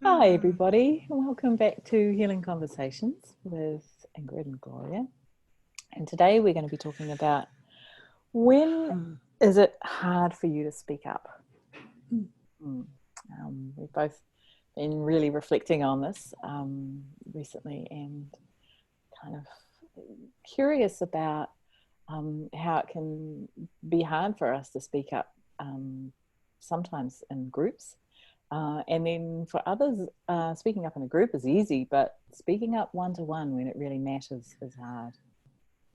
Hi, everybody. Welcome back to Healing Conversations with Ingrid and Gloria. And today we're going to be talking about when is it hard for you to speak up? We've both been really reflecting on this recently and kind of curious about how it can be hard for us to speak up sometimes in groups. And then for others, speaking up in a group is easy, but speaking up one-to-one when it really matters is hard.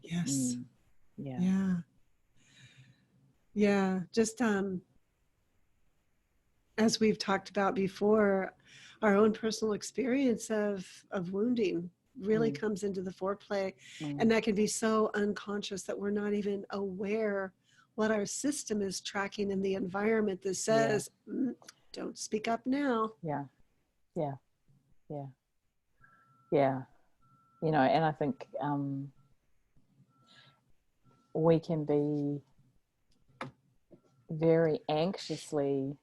Yes. Yeah. Yeah. Just as we've talked about before, our own personal experience of wounding really comes into the foreplay. And that can be so unconscious that we're not even aware what our system is tracking in the environment that says, don't speak up now. Yeah. You know, and I think we can be very anxiously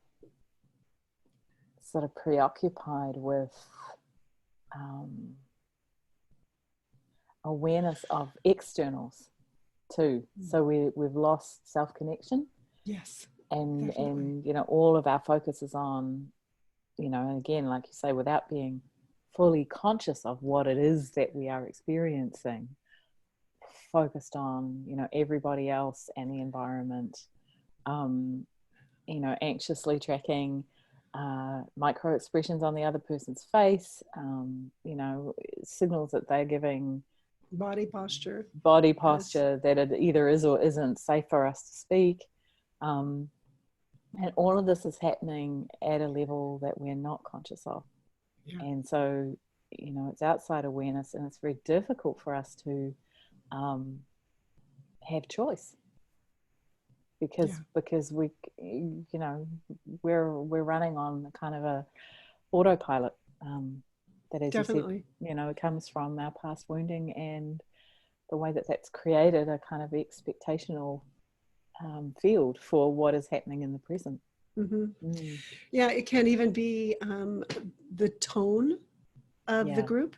sort of preoccupied with awareness of externals too. So we've lost self-connection. Yes. And Definitely. And you know, all of our focus is on, you know, and again, like you say, without being fully conscious of what it is that we are experiencing, focused on, you know, everybody else and the environment, you know, anxiously tracking micro expressions on the other person's face, you know, signals that they're giving, body posture, yes, that it either is or isn't safe for us to speak. And all of this is happening at a level that we're not conscious of. Yeah. And so, you know, it's outside awareness, and it's very difficult for us to have choice because we, you know, we're running on kind of a autopilot that, as Definitely. you said, you know, it comes from our past wounding and the way that that's created a kind of expectational field for what is happening in the present. Yeah, it can even be the tone of the group.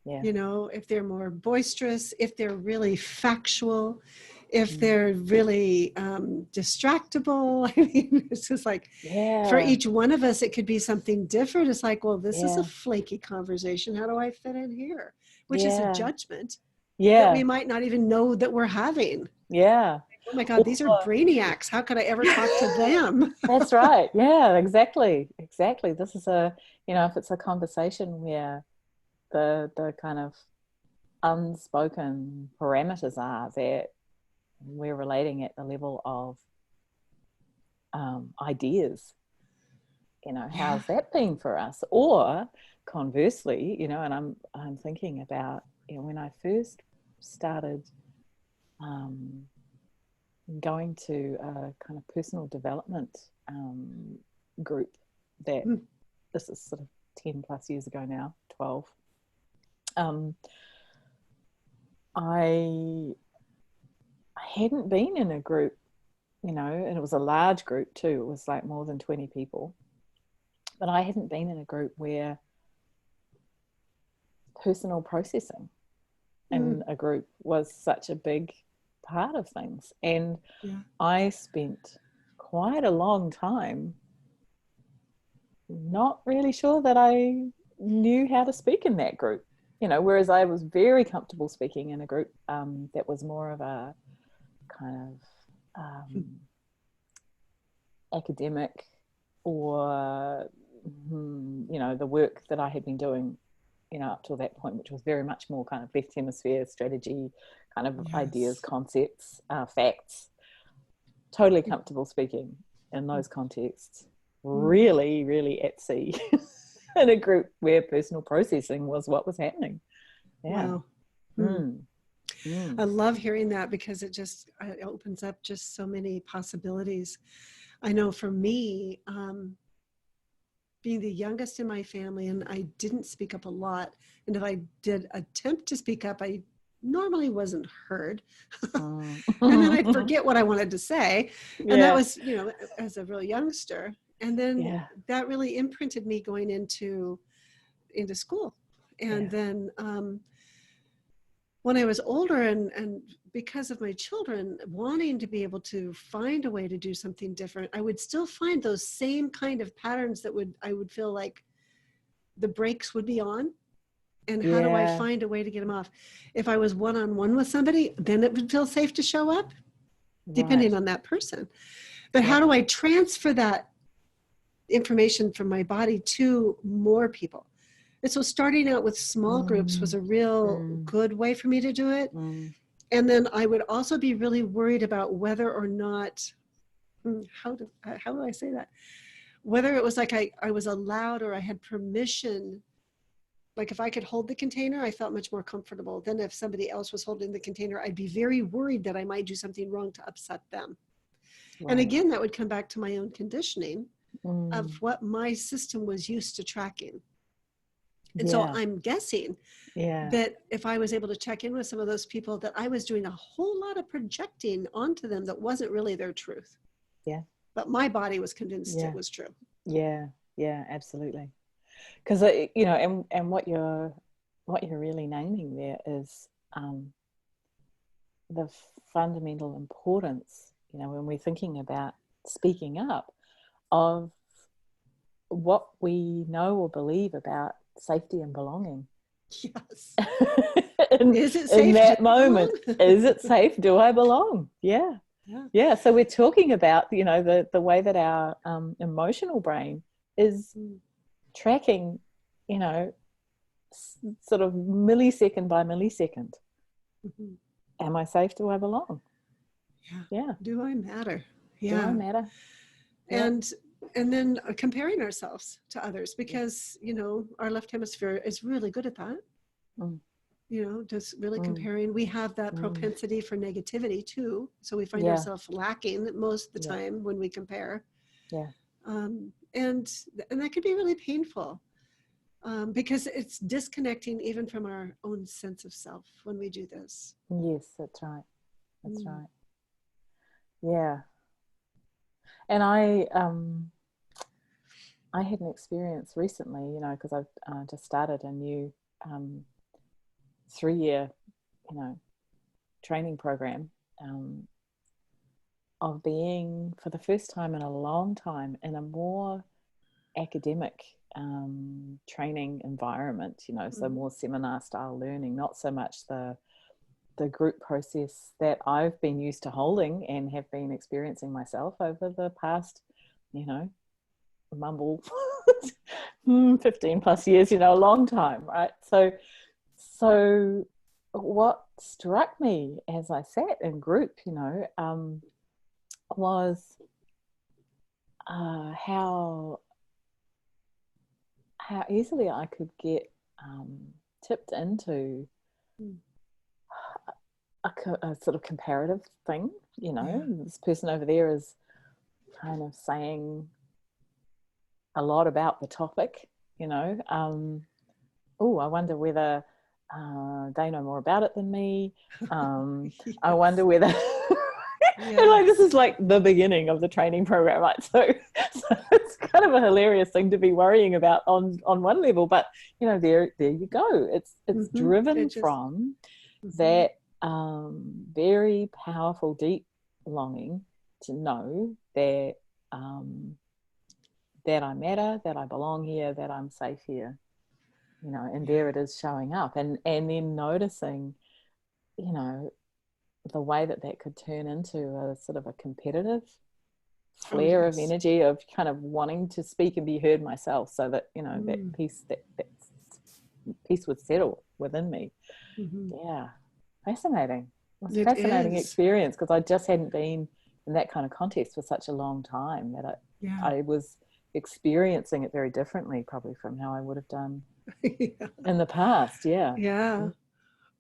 You know, if they're more boisterous, if they're really factual, if they're really distractible. I mean, it's just like for each one of us, it could be something different. It's like, well, this is a flaky conversation. How do I fit in here? Which is a judgment that we might not even know that we're having. Oh my God, these are brainiacs. How could I ever talk to them? That's right. Yeah, exactly. This is a, you know, if it's a conversation where the kind of unspoken parameters are that we're relating at the level of ideas, you know, how's that been for us? Or conversely, you know, and I'm thinking about, you know, when I first started going to a kind of personal development group that this is sort of 10 plus years ago now, 12. I hadn't been in a group, you know, and it was a large group too. It was like more than 20 people. But I hadn't been in a group where personal processing in a group was such a big part of things. And I spent quite a long time not really sure that I knew how to speak in that group, you know, whereas I was very comfortable speaking in a group that was more of a kind of academic or, you know, the work that I had been doing, you know, up till that point, which was very much more kind of left hemisphere strategy, kind of ideas, concepts, facts. Totally comfortable speaking in those contexts. Really, really at sea in a group where personal processing was what was happening. Wow. I love hearing that because it opens up just so many possibilities. I know for me, being the youngest in my family, and I didn't speak up a lot. And if I did attempt to speak up, I normally wasn't heard. Mm. And then I'd forget what I wanted to say. And that Yeah. was, as a real youngster. And then Yeah. that really imprinted me going into school. And Yeah. then when I was older, and because of my children wanting to be able to find a way to do something different, I would still find those same kind of patterns that I would feel like the brakes would be on. And how do I Yeah. find a way to get them off? If I was one-on-one with somebody, then it would feel safe to show up, depending Right. on that person. But how Yep. do I transfer that information from my body to more people? And so starting out with small groups was Mm. a real Mm. good way for me to do it. Mm. And then I would also be really worried about whether or not, how do I say that? Whether it was like I was allowed or I had permission. Like if I could hold the container, I felt much more comfortable than if somebody else was holding the container. I'd be very worried that I might do something wrong to upset them. And Right. again, that would come back to my own conditioning of Mm. what my system was used to tracking. And so Yeah. I'm guessing Yeah. that if I was able to check in with some of those people, that I was doing a whole lot of projecting onto them that wasn't really their truth. Yeah. But my body was convinced it Yeah. was true. Yeah. Yeah. Absolutely. Because and what you're really naming there is the fundamental importance, when we're thinking about speaking up, of what we know or believe about safety and belonging. Yes. in, Is it in safe? Do that I moment, belong? is it safe? Do I belong? Yeah. Yeah. Yeah. So we're talking about, the way that our emotional brain is tracking, sort of millisecond by millisecond. Mm-hmm. Am I safe? Do I belong? Yeah. Yeah. Do I matter? Do I Yeah. matter? Yeah. And then comparing ourselves to others, because our left hemisphere is really good at that. Mm. Just really Mm. comparing. We have that Mm. propensity for negativity too, so we find Yeah. ourselves lacking most of the Yeah. time when we compare. Yeah. And that could be really painful, because it's disconnecting even from our own sense of self when we do this. Yes, that's right. That's right. Yeah. And I had an experience recently, because I've just started a new 3-year, training program, of being, for the first time in a long time, in a more academic training environment, so more seminar style learning, not so much the group process that I've been used to holding and have been experiencing myself over the past, mumble 15 plus years, a long time, right? So what struck me as I sat in group, was how easily I could get tipped into a sort of comparative thing. This person over there is kind of saying a lot about the topic, oh, I wonder whether they know more about it than me. Yes. I wonder whether Yes. and like this is like the beginning of the training program, right? So it's kind of a hilarious thing to be worrying about on one level, but there you go. It's driven from that very powerful, deep longing to know that that I matter, that I belong here, that I'm safe here, and there it is showing up, and then noticing, the way that could turn into a sort of a competitive flare of energy of kind of wanting to speak and be heard myself, so that that peace would settle within me. Yeah, fascinating. It was a fascinating experience, because I just hadn't been in that kind of context for such a long time that I was experiencing it very differently, probably from how I would have done in the past. Yeah.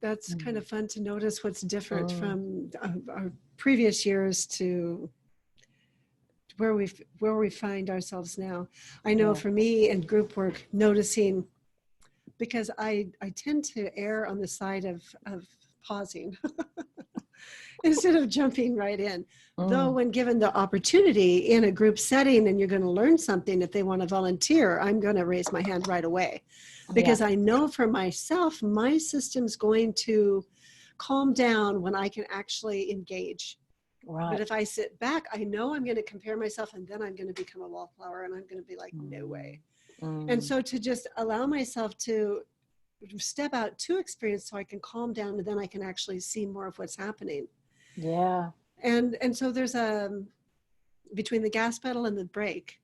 That's kind of fun to notice what's different from our previous years to where we find ourselves now. I know for me in group work, noticing, because I tend to err on the side of pausing instead of jumping right in. Though when given the opportunity in a group setting and you're going to learn something, if they want to volunteer, I'm going to raise my hand right away, because I know for myself, my system's going to calm down when I can actually engage. Right. But if I sit back, I know I'm going to compare myself, and then I'm going to become a wallflower, and I'm going to be like, no way. And so to just allow myself to step out to experience so I can calm down, and then I can actually see more of what's happening. Yeah. And so there's between the gas pedal and the brake,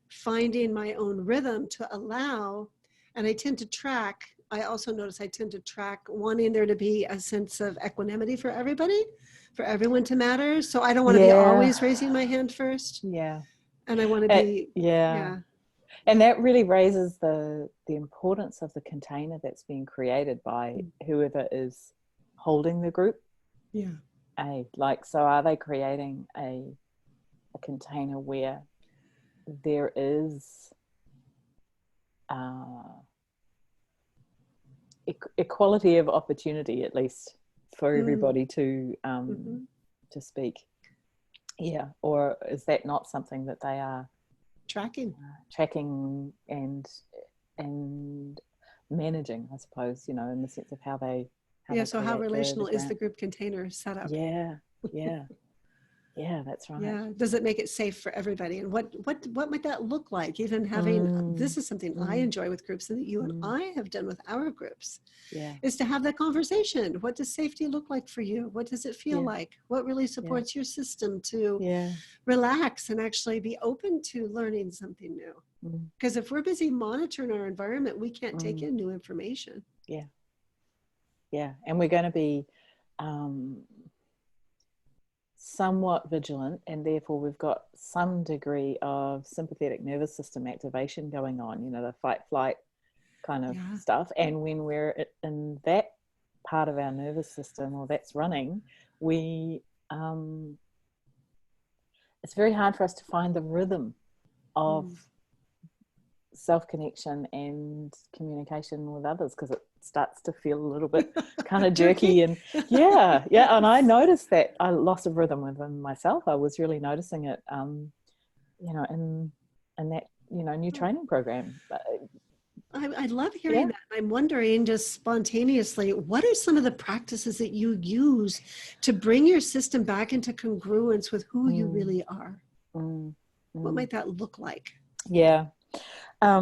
finding my own rhythm to allow, and I tend to track. I also notice I tend to track wanting there to be a sense of equanimity for everybody, for everyone to matter. So I don't want to be always raising my hand first. Yeah. And I want to be, And that really raises the importance of the container that's being created by whoever is holding the group. Yeah. So are they creating a container where there is equality of opportunity, at least for everybody to speak? Yeah. Or is that not something that they are tracking and managing, I suppose, in the sense of how they so how relational is the group container set up? Yeah, that's right. Yeah. Does it make it safe for everybody? And what might that look like? Even having, this is something I enjoy with groups, and that you and I have done with our groups, is to have that conversation. What does safety look like for you? What does it feel like? What really supports your system to relax and actually be open to learning something new? Because if we're busy monitoring our environment, we can't take in new information. Yeah. And we're going to be somewhat vigilant, and therefore we've got some degree of sympathetic nervous system activation going on, the fight flight kind of stuff. And when we're in that part of our nervous system, or that's running, we it's very hard for us to find the rhythm of self-connection and communication with others, because it starts to feel a little bit kind of jerky. And and I noticed that a loss of rhythm within myself. I was really noticing it in that new training program. I love hearing that. I'm wondering, just spontaneously, what are some of the practices that you use to bring your system back into congruence with who you really are? What might that look like? I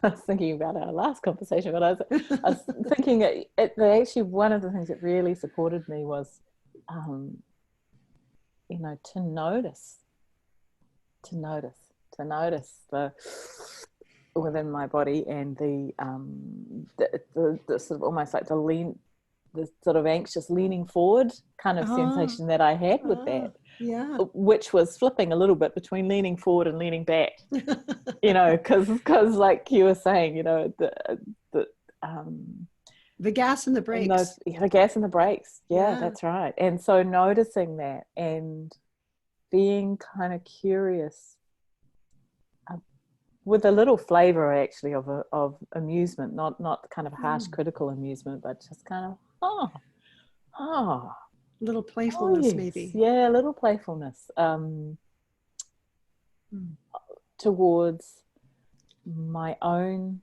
was thinking about our last conversation, but I was thinking that actually one of the things that really supported me was, to notice the within my body, and the sort of almost like the sort of anxious leaning forward kind of sensation that I had with that. Which was flipping a little bit between leaning forward and leaning back, because like you were saying, the gas and the brakes. The gas and the brakes. Yeah, that's right. And so noticing that and being kind of curious, with a little flavor actually of amusement, not kind of harsh critical amusement, but just kind of little playfulness, maybe. Yeah, a little playfulness towards my own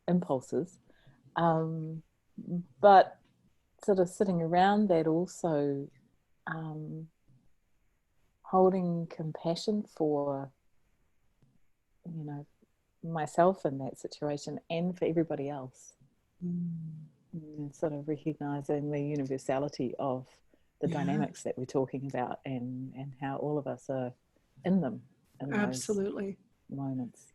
impulses, but sort of sitting around that also, holding compassion for, myself in that situation and for everybody else. Sort of recognizing the universality of the dynamics that we're talking about, and how all of us are in them in absolutely those moments.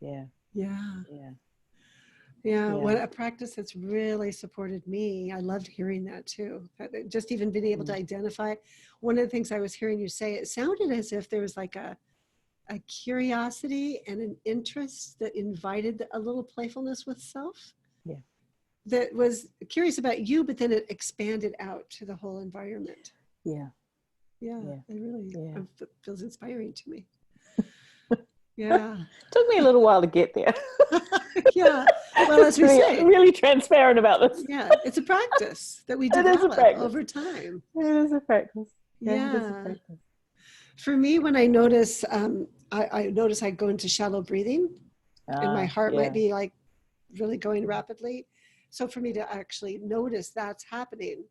What a practice that's really supported me. I loved hearing that too. Just even being able to identify. One of the things I was hearing you say, it sounded as if there was like a curiosity and an interest that invited a little playfulness with self. That was curious about you, but then it expanded out to the whole environment. It really feels inspiring to me. Yeah. Took me a little while to get there. Yeah. Well, Just as we say, really transparent about this. yeah, it's a practice that we It is a develop practice. over time. It is a practice. Yeah, it is a Yeah. practice. For me, when I notice, I notice I go into shallow breathing and my heart might be like really going rapidly. So for me to actually notice that's happening,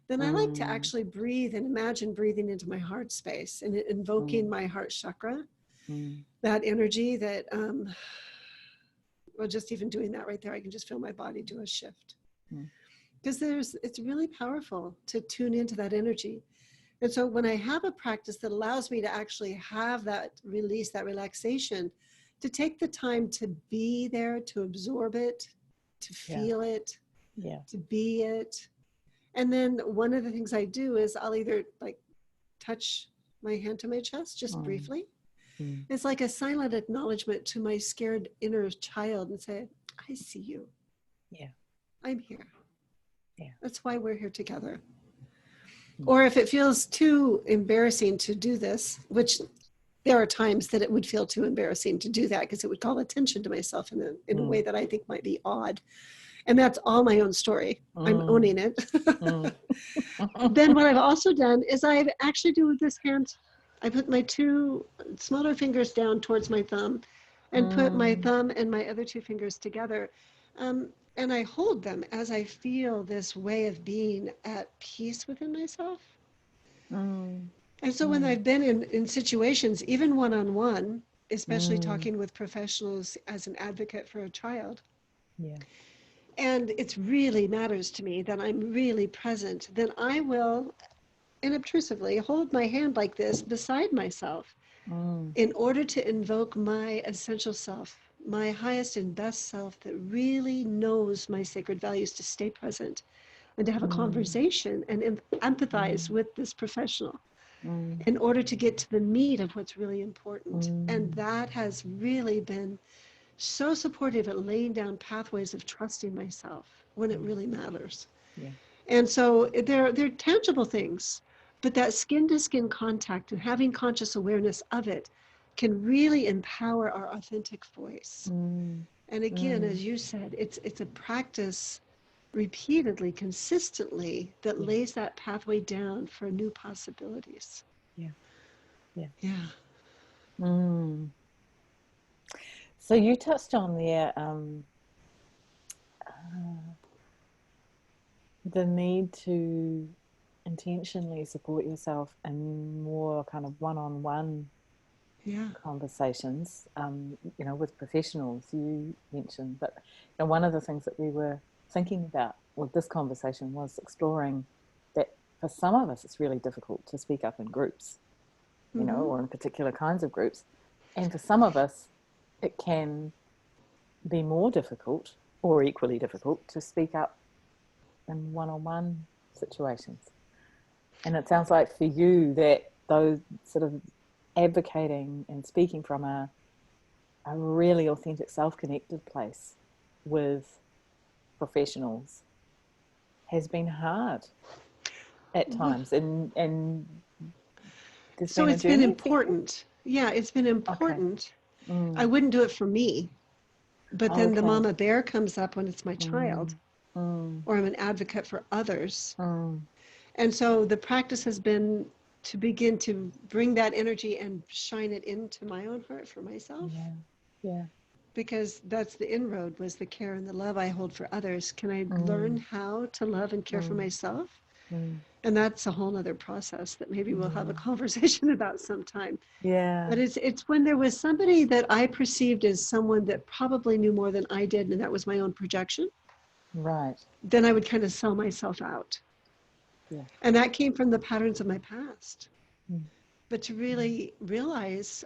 then I like to actually breathe and imagine breathing into my heart space and invoking my heart chakra, that energy that, well, just even doing that right there, I can just feel my body do a shift. Because it's really powerful to tune into that energy. And so when I have a practice that allows me to actually have that release, that relaxation, to take the time to be there, to absorb it, to feel it, to be it. And then one of the things I do is I'll either like touch my hand to my chest just briefly. It's like a silent acknowledgement to my scared inner child and say, I see you. Yeah. I'm here. Yeah. That's why we're here together. Or if it feels too embarrassing to do this, which there are times that it would feel too embarrassing to do that because it would call attention to myself in a way that I think might be odd. And that's all my own story. I'm owning it. Then what I've also done is I've actually do with this hand, I put my two smaller fingers down towards my thumb and put my thumb and my other two fingers together. And I hold them as I feel this way of being at peace within myself. And so when I've been in situations, even one-on-one, especially talking with professionals as an advocate for a child, and it really matters to me that I'm really present, then I will unobtrusively hold my hand like this beside myself in order to invoke my essential self, my highest and best self that really knows my sacred values, to stay present and to have a conversation and empathize with this professional in order to get to the meat of what's really important. And that has really been so supportive at laying down pathways of trusting myself when it really matters. And so they're tangible things, but that skin to skin contact and having conscious awareness of it can really empower our authentic voice. And again, as you said, it's a practice repeatedly, consistently, that lays that pathway down for new possibilities. So you touched on there the need to intentionally support yourself in more kind of one-on-one conversations, with professionals you mentioned. But one of the things that we were thinking about with this conversation was exploring that for some of us it's really difficult to speak up in groups, or in particular kinds of groups. And for some of us it can be more difficult or equally difficult to speak up in one-on-one situations. And it sounds like for you that those sort of advocating and speaking from a really authentic, self-connected place with professionals has been hard at times, and there's so been a it's been journey. important. Yeah, it's been important. I wouldn't do it for me, but then the mama bear comes up when it's my child, or I'm an advocate for others. And so the practice has been to begin to bring that energy and shine it into my own heart for myself. Because that's the inroad, was the care and the love I hold for others. Can I learn how to love and care for myself? And that's a whole other process that maybe we'll have a conversation about sometime. But it's when there was somebody that I perceived as someone that probably knew more than I did, and that was my own projection. Then I would kind of sell myself out. And that came from the patterns of my past. But to really realize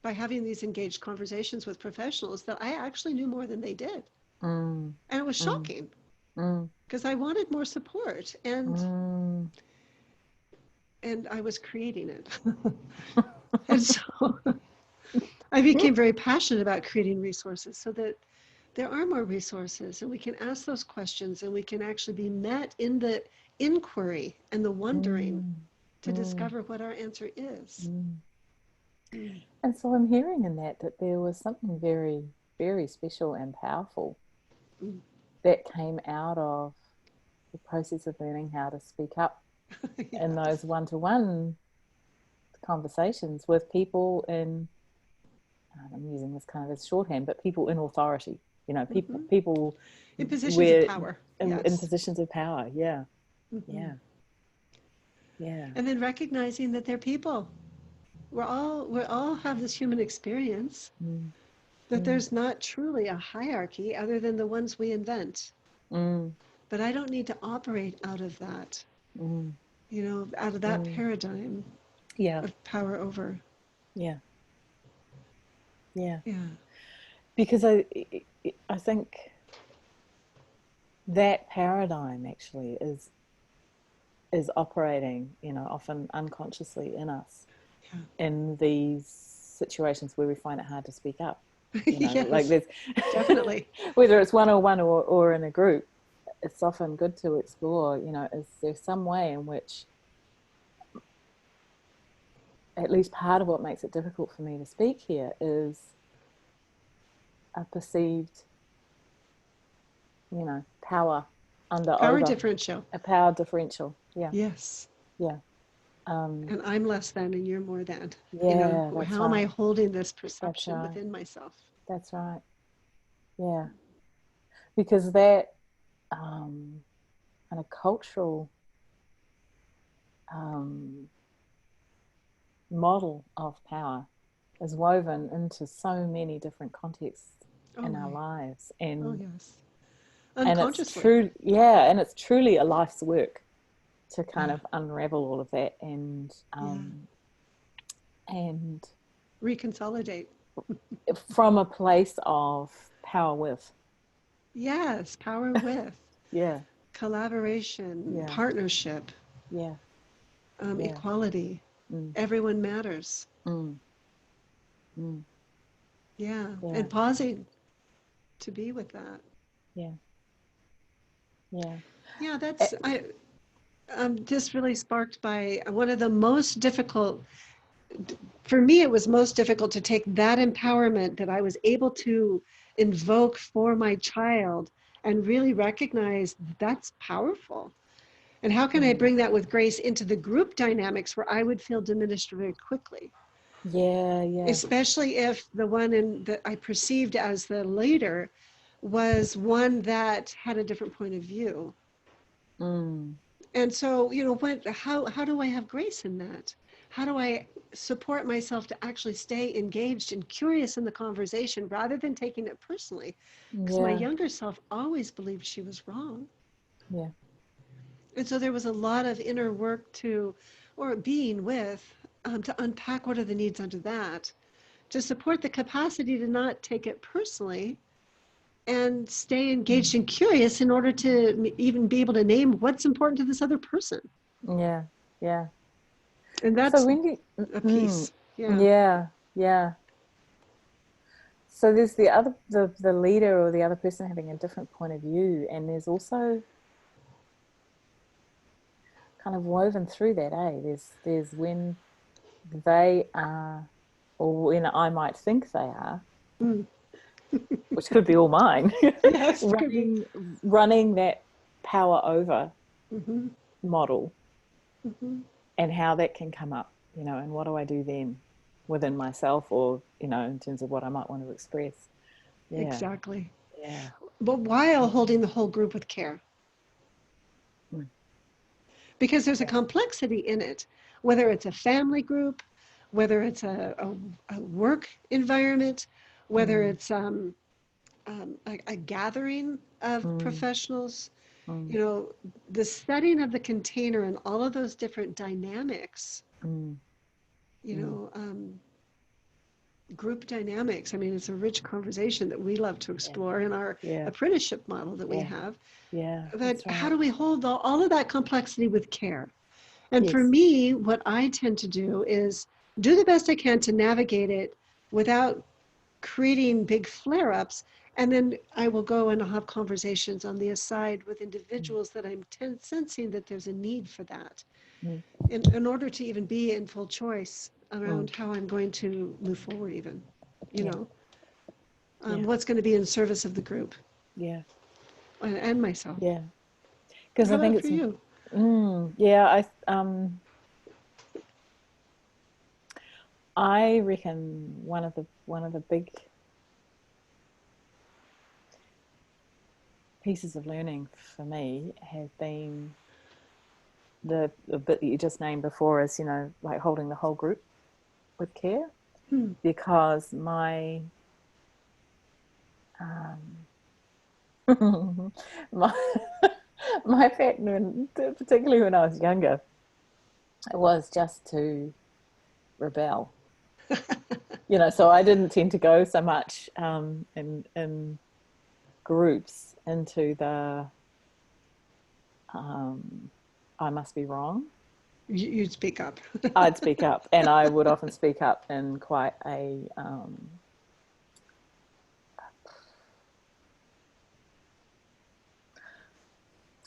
by having these engaged conversations with professionals that I actually knew more than they did. And it was shocking because I wanted more support, and I was creating it. And so I became very passionate about creating resources so that there are more resources and we can ask those questions and we can actually be met in the inquiry and the wondering to discover what our answer is. And so I'm hearing in that there was something very, very special and powerful that came out of the process of learning how to speak up in those one-to-one conversations with people in, I'm using this kind of as shorthand, but people in authority, people in positions of power, in positions of power. Yeah. And then recognizing that they're people. We all have this human experience, that there's not truly a hierarchy other than the ones we invent. But I don't need to operate out of that, out of that paradigm of power over. Yeah. Because I think that paradigm actually is operating, often unconsciously in us in these situations where we find it hard to speak up. Yes, like there's definitely. Whether it's one-on-one or in a group, it's often good to explore, is there some way in which at least part of what makes it difficult for me to speak here is a perceived, power Power over differential. a power differential. Yeah. Yes. Yeah. And I'm less than and you're more than. Yeah, that's how right. am I holding this perception within myself? That's right. Yeah. Because that kind of cultural model of power is woven into so many different contexts in our lives, and yes, unconsciously. And it's truly a life's work to kind of unravel all of that and reconsolidate from a place of power with. Yes, power with. Collaboration, partnership. Equality. Everyone matters. And pausing to be with that. That's I'm just really sparked by one of the most difficult, for me it was most difficult to take that empowerment that I was able to invoke for my child and really recognize that's powerful. And how can I bring that with grace into the group dynamics where I would feel diminished very quickly? Especially if the one that I perceived as the leader was one that had a different point of view. And so, how do I have grace in that? How do I support myself to actually stay engaged and curious in the conversation rather than taking it personally? Because my younger self always believed she was wrong. And so there was a lot of inner work or being with, to unpack what are the needs under that, to support the capacity to not take it personally and stay engaged and curious in order to even be able to name what's important to this other person. And that's so when a piece. So there's the leader or the other person having a different point of view, and there's also kind of woven through that, there's when they are, or when I might think they are, which could be all mine, running that power over model, and how that can come up, and what do I do then within myself, or in terms of what I might want to express. Exactly. But while holding the whole group with care, because there's a complexity in it, whether it's a family group, whether it's a work environment, whether it's a gathering of professionals, the setting of the container and all of those different dynamics, group dynamics. I mean, it's a rich conversation that we love to explore in our apprenticeship model that we have. But how do we hold all of that complexity with care? And for me, what I tend to do is do the best I can to navigate it without creating big flare-ups. And then I will go and I'll have conversations on the aside with individuals that I'm sensing that there's a need for that. In order to even be in full choice around how I'm going to move forward even, you know, Yeah. what's going to be in service of the group. Yeah. And myself. Yeah. Because How I think about it's, for you? I reckon one of the big pieces of learning for me has been the bit that you just named before, is, you know, like holding the whole group with care, because my my my pattern, particularly when I was younger, it was just to rebel. You know, so I didn't tend to go so much in groups into the I must be wrong. You'd speak up. I'd speak up, and I would often speak up in quite a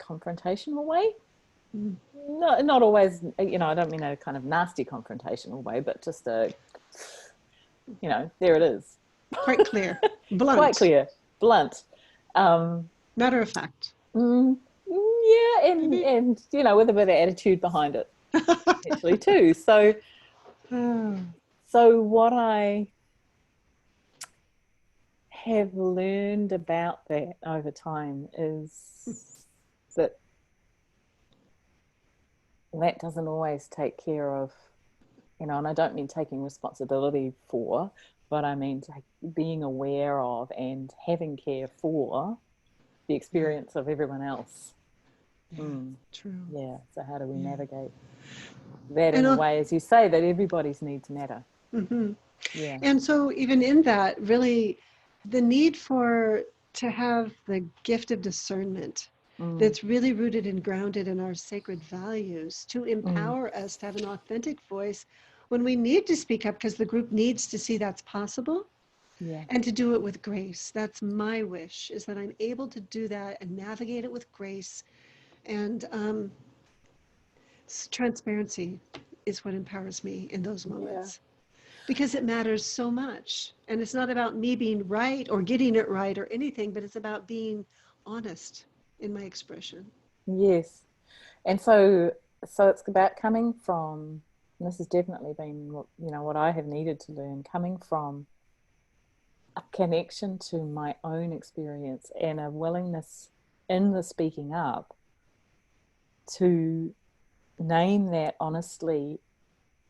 confrontational way. Not always, you know, I don't mean a kind of nasty confrontational way, but just a, you know, there it is. Quite clear. Blunt. Quite clear. Blunt. Matter of fact. Yeah, and you know, with a bit of attitude behind it, actually, too. So what I have learned about that over time is that doesn't always take care of, you know, and I don't mean taking responsibility for, but I mean being aware of and having care for the experience of everyone else. True. Yeah. So how do we navigate that in a way, as you say, that everybody's needs matter? Yeah. And so even in that, really, the need to have the gift of discernment that's really rooted and grounded in our sacred values to empower us to have an authentic voice when we need to speak up, because the group needs to see that's possible. Yeah. And to do it with grace. That's my wish, is that I'm able to do that and navigate it with grace. And transparency is what empowers me in those moments. Because it matters so much. And it's not about me being right or getting it right or anything, but it's about being honest in my expression. Yes. And so it's about coming from, and this has definitely been what I have needed to learn, coming from a connection to my own experience and a willingness in the speaking up to name that honestly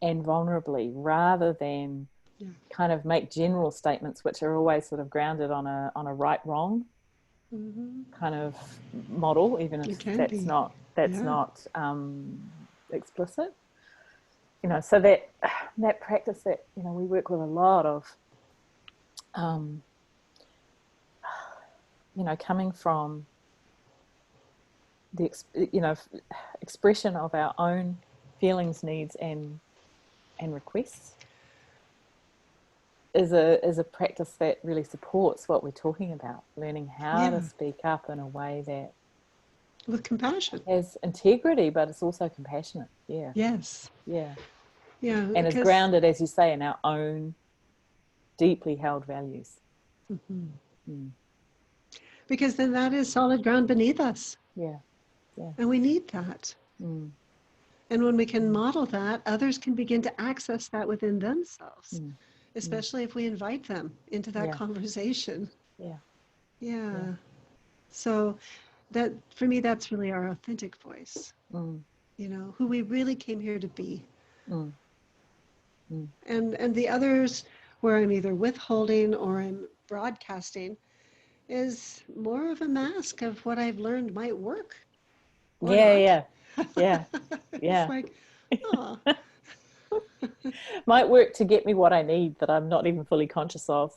and vulnerably, rather than kind of make general statements which are always sort of grounded on a right wrong kind of model, even if that's not explicit. You know, so that practice that, you know, we work with a lot of, you know, coming from the, you know, expression of our own feelings, needs, and requests is a practice that really supports what we're talking about, learning how to speak up in a way that with compassion has integrity, but it's also compassionate. Yes. And is grounded, as you say, in our own deeply held values. Because then that is solid ground beneath us. And we need that. And when we can model that, others can begin to access that within themselves, especially if we invite them into that conversation. So that, for me, that's really our authentic voice, you know, who we really came here to be. And the others, where I'm either withholding or I'm broadcasting, is more of a mask of what I've learned might work. Or not. It's like, oh. Might work to get me what I need that I'm not even fully conscious of.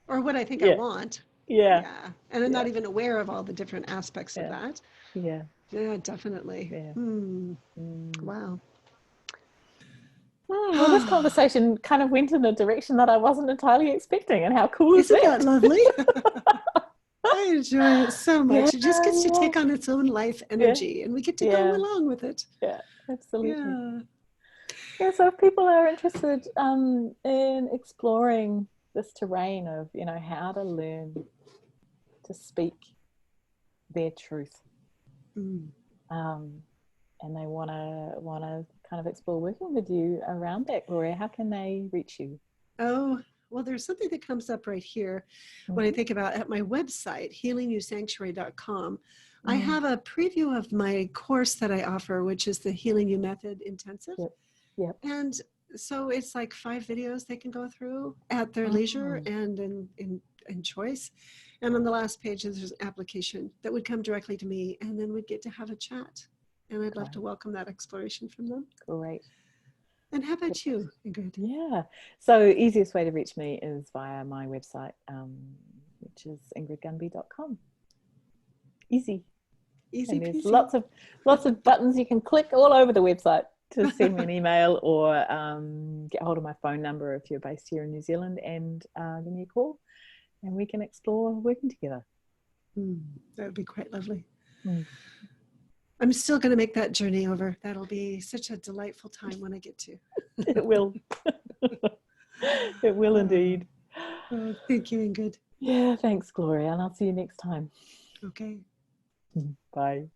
Or what I think I want. And I'm not even aware of all the different aspects of that. Yeah, definitely. Wow. Well, this conversation kind of went in a direction that I wasn't entirely expecting, and how cool is Isn't that lovely? I enjoy it so much. It just gets to take on its own life energy, and we get to go along with it. Absolutely. Yeah, so if people are interested in exploring this terrain of, how to learn to speak their truth, Mm. and they wanna kind of explore working with you around that, Gloria, how can they reach you? Oh, well, there's something that comes up right here when I think about at my website, healingyousanctuary.com. I have a preview of my course that I offer, which is the Healing You Method Intensive. Yep. And so it's like 5 videos they can go through at their leisure and in choice. And on the last page, there's an application that would come directly to me, and then we'd get to have a chat. And I'd love to welcome that exploration from them. Great. And how about you, Ingrid? Yeah. So easiest way to reach me is via my website, which is ingridgunby.com. Easy. Easy and there's peasy. lots of buttons you can click all over the website to send me an email or get hold of my phone number if you're based here in New Zealand, and give me a call, and we can explore working together. That would be quite lovely. Mm. I'm still going to make that journey over. That'll be such a delightful time when I get to. It will. It will indeed. Oh, thank you, Ingrid. Yeah, thanks, Gloria, and I'll see you next time. Okay. Bye.